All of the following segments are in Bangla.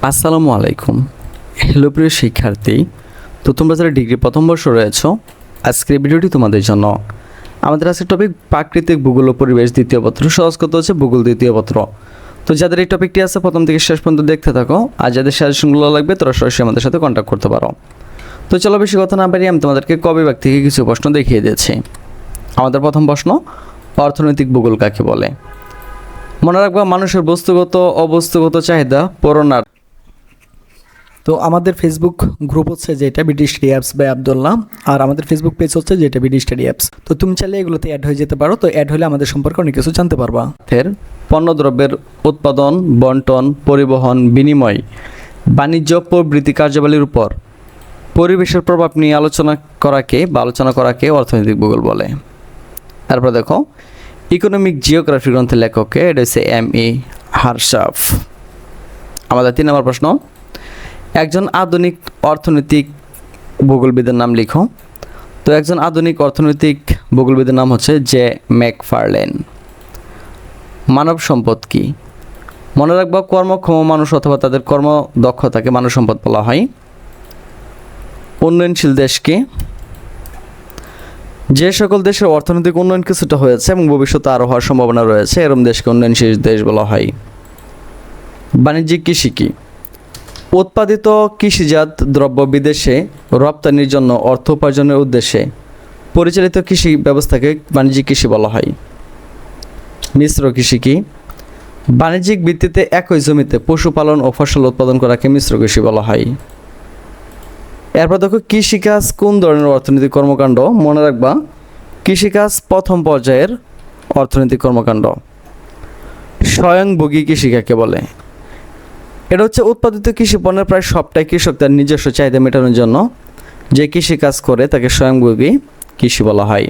আসসালামু আলাইকুম। হ্যালো প্রিয় শিক্ষার্থী, তো তোমরা যারা ডিগ্রি প্রথম বর্ষ রয়েছ, আজকের এই ভিডিওটি তোমাদের জন্য। আমাদের আজকের টপিক প্রাকৃতিক ভূগোল ও পরিবেশ দ্বিতীয় পত্র, সহজ কথা হচ্ছে ভূগোল দ্বিতীয় পত্র। তো যাদের এই টপিকটি আছে প্রথম থেকে শেষ পর্যন্ত দেখতে থাকো, আর যাদের সাজেশনগুলো লাগবে তারা সরাসরি আমাদের সাথে কন্ট্যাক্ট করতে পারো। তো চলো বেশি কথা না বাড়িয়ে আমি তোমাদেরকে ক বিভাগ থেকে কিছু প্রশ্ন দেখিয়ে দিয়েছি। আমাদের প্রথম প্রশ্ন, অর্থনৈতিক ভূগোল কাকে বলে? মনে রাখবা, মানুষের বস্তুগত অবস্তুগত চাহিদা পূরণার। তো আমাদের ফেসবুক গ্রুপ হচ্ছে যেটা BD study apps by Abdullah, আর আমাদের ফেসবুক পেজ হচ্ছে যেটা বিডি স্টাডি অ্যাপস। তো তুমি চাইলে এগুলোতে অ্যাড হয়ে যেতে পারো। তো অ্যাড হলে আমাদের সম্পর্কে অনেক কিছু জানতে পারবা। পণ্যদ্রব্যের উৎপাদন, বন্টন, পরিবহন, বিনিময়, বাণিজ্য প্রভৃতি কার্যাবলীর উপর পরিবেশের প্রভাব নিয়ে আলোচনা করাকে অর্থনৈতিক ভূগোল বলে। তারপর দেখো, ইকোনমিক জিওগ্রাফি গ্রন্থের লেখককে, এটা হচ্ছে M.E. হার্শাফ। আমাদের 3 নম্বর প্রশ্ন, একজন আধুনিক অর্থনৈতিক ভূগোলবিদের নাম লিখো। তো একজন আধুনিক অর্থনৈতিক ভূগোলবিদের নাম হচ্ছে জে ম্যাকফার্লেন। মানব সম্পদ কি? মনে রাখবা, কর্মক্ষম মানুষ অথবা তাদের কর্মদক্ষতাকে মানব সম্পদ বলা হয়। উন্নয়নশীল দেশ কি? যে সকল দেশের অর্থনৈতিক উন্নয়ন কিছুটা হয়েছে এবং ভবিষ্যতে আরও হওয়ার সম্ভাবনা রয়েছে, এরকম দেশকে উন্নয়নশীল দেশ বলা হয়। বাণিজ্যিক কৃষি কি? উৎপাদিত কৃষিজাত দ্রব্য বিদেশে রপ্তানির জন্য অর্থ উপার্জনের উদ্দেশ্যে পরিচালিত কৃষি ব্যবস্থাকে বাণিজ্যিক কৃষি বলা হয়। মিশ্র কৃষি কি? বাণিজ্যিক ভিত্তিতে একই জমিতে পশুপালন ও ফসল উৎপাদন করাকে মিশ্র কৃষি বলা হয়। এরপর দেখো, কৃষিকাজ কোন ধরনের অর্থনৈতিক কর্মকাণ্ড? মনে রাখবা, কৃষিকাজ প্রথম পর্যায়ের অর্থনৈতিক কর্মকাণ্ড। স্বয়ংভোগী কৃষি কাকে বলে? এটা হচ্ছে উৎপাদিত কৃষি পণ্যের প্রায় সবটাই কৃষক তার নিজস্ব চাহিদা মেটানোর জন্য যে কৃষিকাজ করে তাকে স্বয়ংভোগী কৃষি বলা হয়।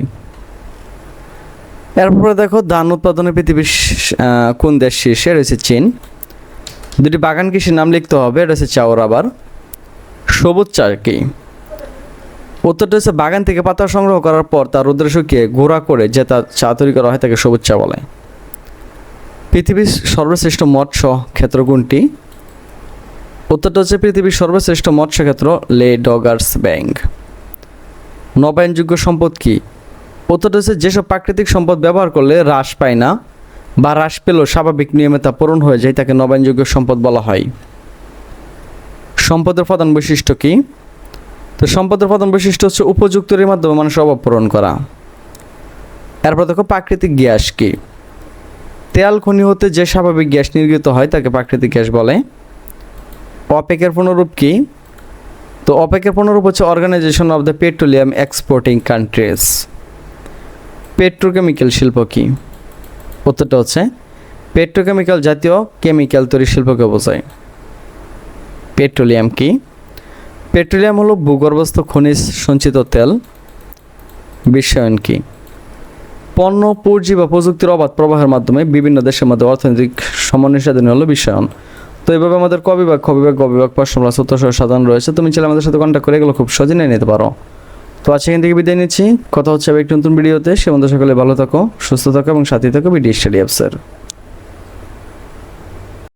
এরপরে দেখো, ধান উৎপাদনে পৃথিবীর কোন দেশ শীর্ষে? রয়েছে চীন। দুটি বাগান কৃষির নাম লিখতে হবে, এটা হচ্ছে চাও রাবার। সবুজ চা কি? উত্তরটা হচ্ছে বাগান থেকে পাতা সংগ্রহ করার পর তার রোদ্রে শুকিয়ে গুঁড়া করে যে তা চা তৈরি করা হয় তাকে সবুজ চা বলে। পৃথিবীর সর্বশ্রেষ্ঠ মৎস্য ক্ষেত্র কোনটি? উত্তরটা হচ্ছে পৃথিবীর সর্বশ্রেষ্ঠ মৎস্য ক্ষেত্র লে ডগার্স ব্যাংক। নবায়নযোগ্য সম্পদ কি? উত্তরটা হচ্ছে যেসব প্রাকৃতিক সম্পদ ব্যবহার করলে হ্রাস পায় না বা হ্রাস পেলেও স্বাভাবিক নিয়মে তা পূরণ হয়ে যায় তাকে নবায়নযোগ্য সম্পদ বলা হয়। সম্পদের প্রধান বৈশিষ্ট্য কি? তো সম্পদের প্রধান বৈশিষ্ট্য হচ্ছে উপযুক্তের মাধ্যমে মানুষের অভাব পূরণ করা। এরপর দেখো, প্রাকৃতিক গ্যাস কি? তেল খনি হতে যে স্বাভাবিক গ্যাস নির্গত হয় তাকে প্রাকৃতিক গ্যাস বলে। অপেকের পুনরূপ কি? তো অপেকের পুনরূপ হচ্ছে organization of the petroleum exporting countries. Petrochemical শিল্প কি? উত্তরটা হচ্ছে পেট্রোকেমিক্যাল জাতীয় কেমিক্যাল তৈরি শিল্পকে বোঝায়। পেট্রোলিয়াম কি? পেট্রোলিয়াম হলো ভূগর্ভস্থ খনিজ সঞ্চিত তেল। বিশ্বায়ন কি? পণ্য, পুঁজি বা প্রযুক্তির অবাধ প্রবাহের মাধ্যমে বিভিন্ন দেশের মধ্যে অর্থনৈতিক সমন্বয় সাধন হলো বিশ্বায়ন। তো এইভাবে আমাদের ক বিভাগ, খ বিভাগ, গ বিভাগ প্রশ্নগুলো উত্তর সাধারণ রয়েছে। তুমি চাইলে আমাদের সাথে কন্ট্যাক্ট করে এগুলো খুব সহজে নিয়ে নিতে পারো। তো আজকে এখান থেকে বিদায় নিচ্ছি। কথা হচ্ছে একটি নতুন ভিডিওতে। সে মধ্যে সকলে ভালো থাকো, সুস্থ থাকো এবং সাথে থাকো বিডি স্টাডি অ্যাপসের।